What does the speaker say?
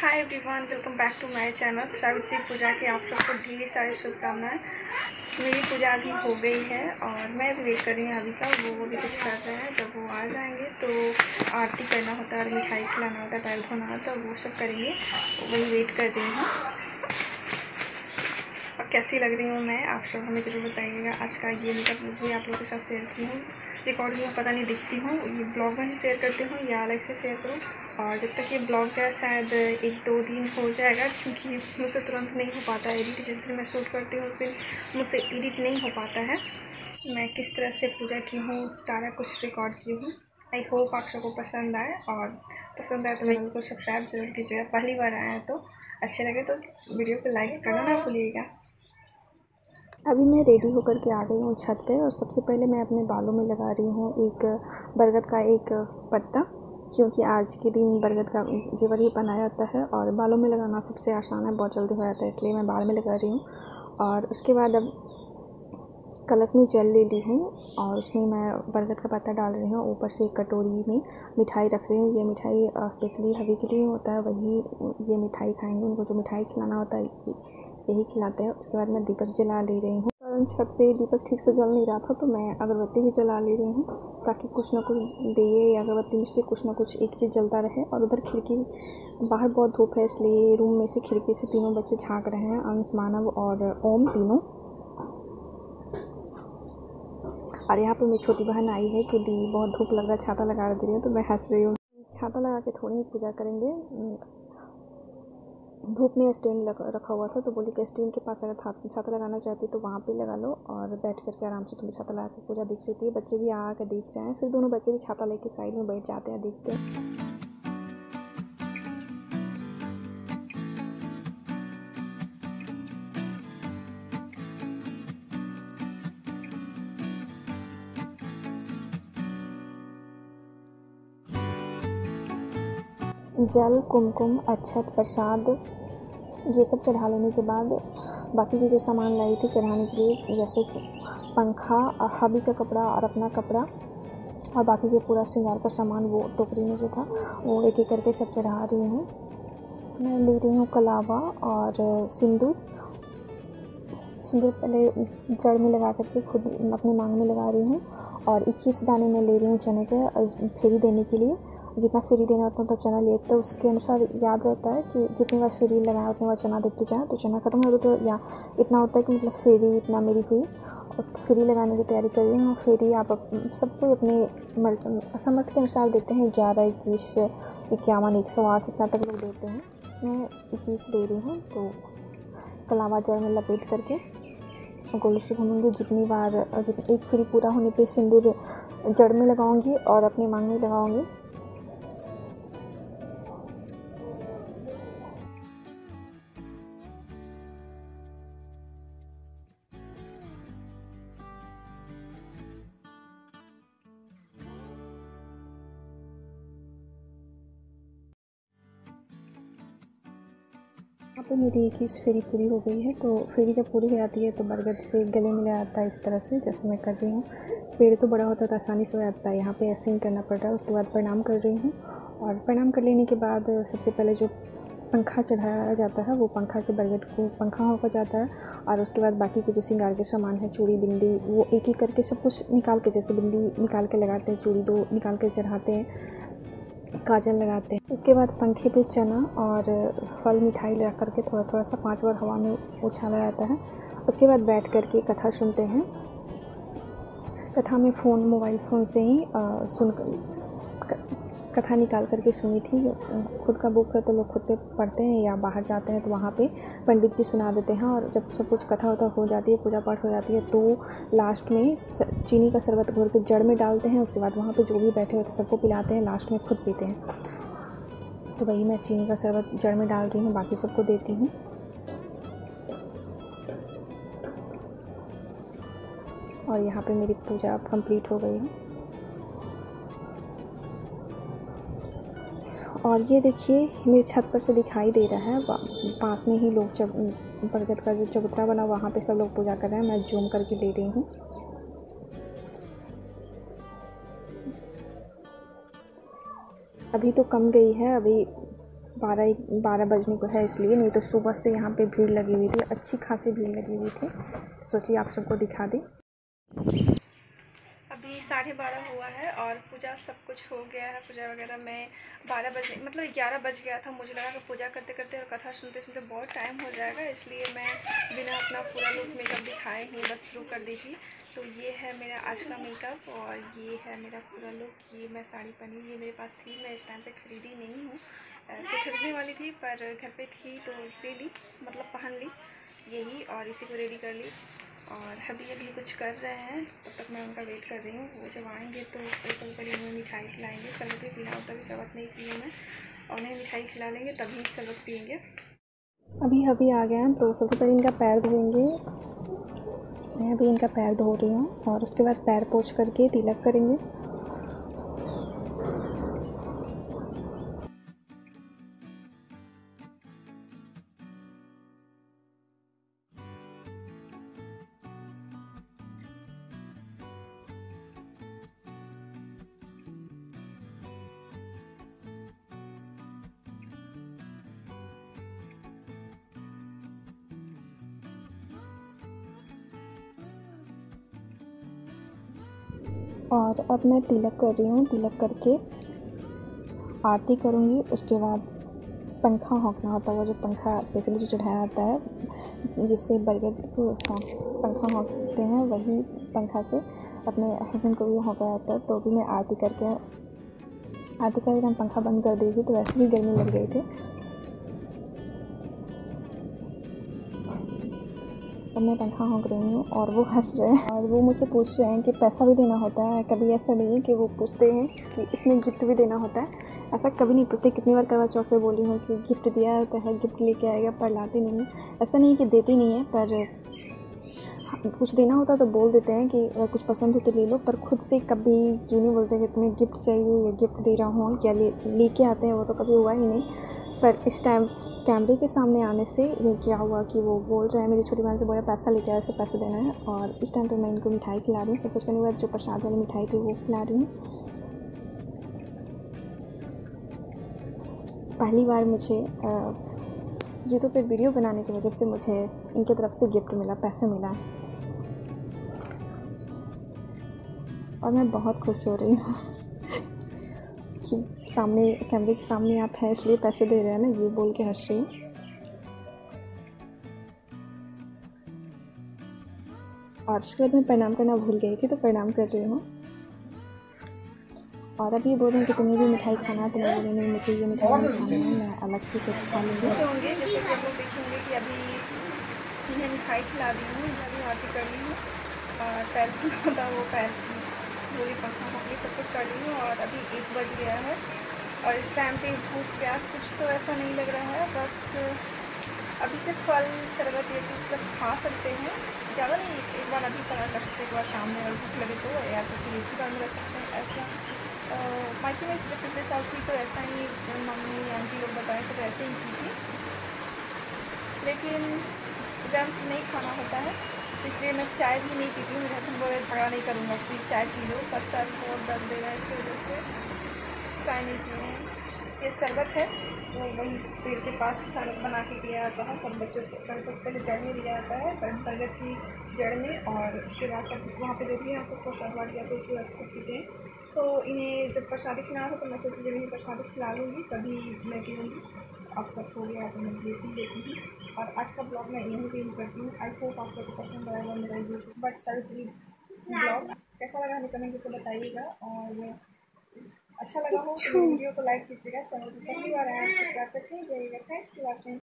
Hi everyone, welcome back to my channel. Savitri Puja की आप सबको ढेर सारी शुभकामनाएं। मेरी पूजा अभी हो गई है और मैं भी वेट कर रही हूँ अभी का। वो भी कुछ कर रहे हैं, जब वो आ जाएंगे तो आरती करना होता है और मिठाई खिलाना होता है, पैर धोना होता है, वो सब करेंगे। वही वेट कर रही हूँ। और कैसी लग रही हूँ मैं, आप सब हमें ज़रूर बताइएगा। आज का ये मेकअप लुक भी आप लोगों के साथ शेयर की हूँ, रिकॉर्ड की हूँ, पता नहीं दिखती हूँ, ये ब्लॉग में ही शेयर करती हूँ या अलग से शेयर करूँ। और जब तक ये ब्लॉग जाए शायद 1-2 दिन हो जाएगा, क्योंकि मुझसे तुरंत नहीं हो पाता है एडिट। जिस दिन मैं शूट करती हूँ उस दिन मुझसे एडिट नहीं हो पाता है। मैं किस तरह से पूजा की हूँ सारा कुछ रिकॉर्ड की हूँ। आई होप आप सबको पसंद आए, और पसंद आए तो चैनल को सब्सक्राइब जरूर कीजिएगा। पहली बार आए हैं तो अच्छे लगे तो वीडियो को लाइक करना ना भूलिएगा। अभी मैं रेडी होकर के आ गई हूँ छत पे, और सबसे पहले मैं अपने बालों में लगा रही हूँ एक बरगद का एक पत्ता, क्योंकि आज के दिन बरगद का जेवर भी बनाया जाता है और बालों में लगाना सबसे आसान है, बहुत जल्दी हो जाता है, इसलिए मैं बाल में लगा रही हूँ। और उसके बाद अब कलश में जल ले ली हूँ और उसमें मैं बरगद का पत्ता डाल रही हूँ। ऊपर से एक कटोरी में मिठाई रख रही हूँ। ये मिठाई स्पेशली हवी के लिए होता है, वही ये मिठाई खाएंगे। उनको जो मिठाई खिलाना होता है यही खिलाते हैं। उसके बाद मैं दीपक जला ले रही हूँ। और छत पे दीपक ठीक से जल नहीं रहा था, तो मैं अगरबत्ती भी जला ले रही हूँ, ताकि कुछ ना कुछ दिए या अगरबत्ती में से कुछ ना कुछ एक चीज़ जलता रहे। और उधर खिड़की बाहर बहुत धूप है, इसलिए रूम में से खिड़की से तीनों बच्चे झाँक रहे हैं, अंश, मानव और ओम, तीनों। और यहाँ पे मेरी छोटी बहन आई है कि दी बहुत धूप लग रहा है, छाता लगा दे रही है, तो मैं हंस रही हूँ। छाता लगा के थोड़ी ही पूजा करेंगे। धूप में स्टैंड रखा हुआ था, तो बोली कि स्टैंड के पास अगर छाता लगाना चाहती तो वहाँ पे लगा लो, और बैठ करके आराम से तुम्हें छाता लगा के पूजा देख सकती है। बच्चे भी आ के देख रहे हैं, फिर दोनों बच्चे भी छाता लेके साइड में बैठ जाते हैं, देखते हैं। जल, कुमकुम, अक्षत, प्रसाद ये सब चढ़ा लेने के बाद बाकी के जो सामान लाई थी चढ़ाने के लिए, जैसे पंखा, हबी का कपड़ा और अपना कपड़ा, और बाकी के पूरा श्रृंगार का सामान वो टोकरी में जो था वो एक एक करके सब चढ़ा रही हूँ। मैं ले रही हूँ कलावा और सिंदूर पहले जड़ में लगा करके खुद अपने मांग में लगा रही हूँ। और 21 दाने मैं ले रही हूँ चने के फेरी देने के लिए। जितना फेरी देना उतना तो चना लेते, तो उसके अनुसार याद रहता है कि जितनी बार फेरी लगाए उतनी बार चना देते जाए, तो चना खत्म हो तो या इतना होता है कि मतलब फेरी इतना मेरी हुई। और फेरी लगाने की तैयारी कर रही हूँ। फेरी आप सबको अपने समर्थ के अनुसार देते हैं, 11, 21, 51, 108 इतना तक लोग देते हैं। मैं 21 दे रही हूँ। तो कलावा जड़ में लपेट करके गोल से घूमूंगी जितनी बार, एक फेरी पूरा होने पे सिंदूर जड़ में लगाऊंगी और अपने मांग में लगाऊंगी। यहाँ पे मेरी 21 फेरी पूरी हो गई है। तो फेरी जब पूरी हो जाती है तो बरगद से गले मिला जाता है, इस तरह से जैसे मैं कर रही हूँ। पेड़ तो बड़ा होता है तो आसानी से हो जाता है, यहाँ पे ऐसे ही करना पड़ रहा है। उसके बाद प्रणाम कर रही हूँ, और प्रणाम कर लेने के बाद सबसे पहले जो पंखा चढ़ाया जाता है वो पंखा से बरगद को पंखा होकर जाता है। और उसके बाद बाकी के जो श्रृंगार के सामान है, चूड़ी, बिंदी, वो एक एक करके सब कुछ निकाल के, जैसे बिंदी निकाल के लगाते हैं, चूड़ी 2 निकाल के चढ़ाते हैं, काजल लगाते हैं। उसके बाद पंखे पे चना और फल मिठाई लगा करके थोड़ा थोड़ा सा 5 बार हवा में उछाला जाता है। उसके बाद बैठ करके कथा सुनते हैं। कथा में मोबाइल फ़ोन से ही कथा निकाल करके सुनी थी। खुद का बुक है तो लोग खुद पे पढ़ते हैं, या बाहर जाते हैं तो वहाँ पे पंडित जी सुना देते हैं। और जब सब कुछ कथा होता हो जाती है, पूजा पाठ हो जाती है, तो लास्ट में चीनी का शरबत घोल के जड़ में डालते हैं। उसके बाद वहाँ पे जो भी बैठे होते सबको पिलाते हैं, लास्ट में खुद पीते हैं। तो वही मैं चीनी का शरबत जड़ में डाल रही हूँ, बाकी सबको देती हूँ। और यहाँ पे मेरी पूजा अब कंप्लीट हो गई है। और ये देखिए मेरे छत पर से दिखाई दे रहा है, पास में ही लोग बरगद का जो चबूतरा बना वहाँ पे सब लोग पूजा कर रहे हैं। मैं जूम करके ले रही हूँ। अभी तो कम गई है, अभी 12 बजने को है, इसलिए, नहीं तो सुबह से यहाँ पे भीड़ लगी हुई थी, अच्छी खासी भीड़ लगी हुई थी। सोचिए आप सबको दिखा दें। अभी 12:30 हुआ है और पूजा सब कुछ हो गया है। पूजा वगैरह में 12 बजे मतलब 11 बज गया था। मुझे लगा कि पूजा करते करते और कथा सुनते सुनते बहुत टाइम हो जाएगा, इसलिए मैं बिना अपना पूरा लुक मेकअप दिखाए ही बस शुरू कर दी थी। तो ये है मेरा आज का मेकअप और ये है मेरा पूरा लुक। ये मैं साड़ी पहनी, ये मेरे पास थी, मैं इस टाइम पे ख़रीदी नहीं हूँ। ऐसे ख़रीदने वाली थी पर घर पे थी तो ले ली, मतलब पहन ली यही और इसी को रेडी कर ली। और अभी कुछ कर रहे हैं, तब तक मैं उनका वेट कर रही हूँ। वो जब आएंगे तो सबसे पहले उन्हें मिठाई खिलाएंगे। शरबत भी पीना होता है, अभी शरबत नहीं पी मैं, और उन्हें मिठाई खिला लेंगे तभी शरबत पियेंगे। अभी आ गए हैं तो सबसे पहले इनका पैर धोएंगे। मैं अभी इनका पैर धो रही हूँ और उसके बाद पैर पोंछ करके तिलक करेंगे। और अब मैं तिलक कर रही हूँ। तिलक करके आरती करूँगी। उसके बाद पंखा हाँकना होता है, वो जो पंखा स्पेशली जो चढ़ाया जाता है जिससे बरगद को पंखा हाँकते हैं, वही पंखा से अपने हस्बैंड को भी हाँका जाता है। तो भी मैं आरती करके हम पंखा बंद कर दी थी, तो वैसे भी गर्मी लग गई थी। अब मैं पंखा हाँक रही हूँ और वो हंस रहे हैं और वो मुझसे पूछ रहे हैं कि पैसा भी देना होता है। कभी ऐसा नहीं है कि वो पूछते हैं कि इसमें गिफ्ट भी देना होता है, ऐसा कभी नहीं पूछते। कितनी बार करवा चौथ पे बोली हूँ कि गिफ्ट दिया होता है, गिफ्ट लेके आएगा, पर लाते नहीं है। ऐसा नहीं कि देती नहीं है, पर कुछ देना होता तो बोल देते हैं कि अगर कुछ पसंद हो तो ले लो, पर खुद से कभी ये नहीं बोलते कि तुम्हें गिफ्ट चाहिए या गिफ्ट दे रहा हूँ या लेके आते हैं, वो तो कभी हुआ ही नहीं। पर इस टाइम कैमरे के सामने आने से ये क्या हुआ कि वो बोल रहे हैं, मेरी छोटी बहन से बोला पैसा लेके आया, ऐसे पैसे देना है। और इस टाइम पे मैं इनको मिठाई खिला रही हूँ। सब कुछ करने के बाद जो प्रसाद वाली मिठाई थी वो खिला रही हूँ। पहली बार मुझे यूट्यूब पे वीडियो बनाने की वजह से मुझे इनकी तरफ से गिफ्ट मिला, पैसे मिला, और मैं बहुत खुश हो रही हूँ कि सामने कैमरे के सामने आप हैं इसलिए पैसे दे रहे हैं ना, ये बोल के हंस रही हूँ। और उसके बाद मैं प्रणाम करना भूल गई थी, तो प्रणाम कर रही हूँ। और अब ये बोल रहे हैं कि तुम्हें भी मिठाई खाना है, तो मैं बोल रही नहीं, मुझे ये मिठाई नहीं खानी है, मैं अलग से कुछ खा लूँगी। होंगे जैसे कि आप लोग देखेंगे कि अभी इन्हें मिठाई खिला दी हूँ, अभी आरती कर ली हूँ और पैर था वो पैर पूरी पंखा हाँकली सब कुछ कर ली हूँ। और अभी 1 बज गया है और इस टाइम पे भूख प्यास कुछ तो ऐसा नहीं लग रहा है। बस अभी से फल शरबत ये कुछ सब खा सकते हैं, ज़्यादा नहीं, एक बार अभी पढ़ा कर सकते, एक बार शाम में अगर भूख लगे तो, या तो फिर एक ही बार में रह सकते हैं। ऐसा मायके में जब पिछले साल थी तो ऐसा ही मम्मी आंटी लोग बताए थे तो ऐसे ही की थी, लेकिन गर्म चीज़ नहीं खाना होता है, इसलिए मैं चाय भी नहीं पीती हूँ। मेरे हस्बैंड बोले झगड़ा नहीं करूँगा, फिर चाय पी लो, पर सर बहुत दर्द देगा, इसकी वजह से चाय नहीं पी रही हूँ। ये शरबत है जो वही पेड़ के पास शरबत बना के दिया जाता है सब बच्चों को। सबसे पहले जड़ में दिया जाता है, बरगद की जड़ में, और उसके बाद सब कुछ वहाँ पे जो दिया सबको शरबत दिया, तो उसके बाद खुद पीते हैं। तो इन्हें जब प्रसादी खिलाना हो तो मैं सोची जब इन्हें प्रसादी खिला लूँगी तभी मैं पीऊँगी। आप सब हो गया तो मैं ये पी लेती हूँ। और आज का ब्लॉग मैं यहीं पे करती हूँ। आई होप आप सबको पसंद आएगा मेरा ये बट सावित्री ब्लॉग। कैसा लगा हमें कमेंट करके बताइएगा, और अच्छा लगा हो तो वीडियो को लाइक कीजिएगा, चैनल को पहली बार आया सब्सक्राइब करके जाइएगा। Thanks for watching.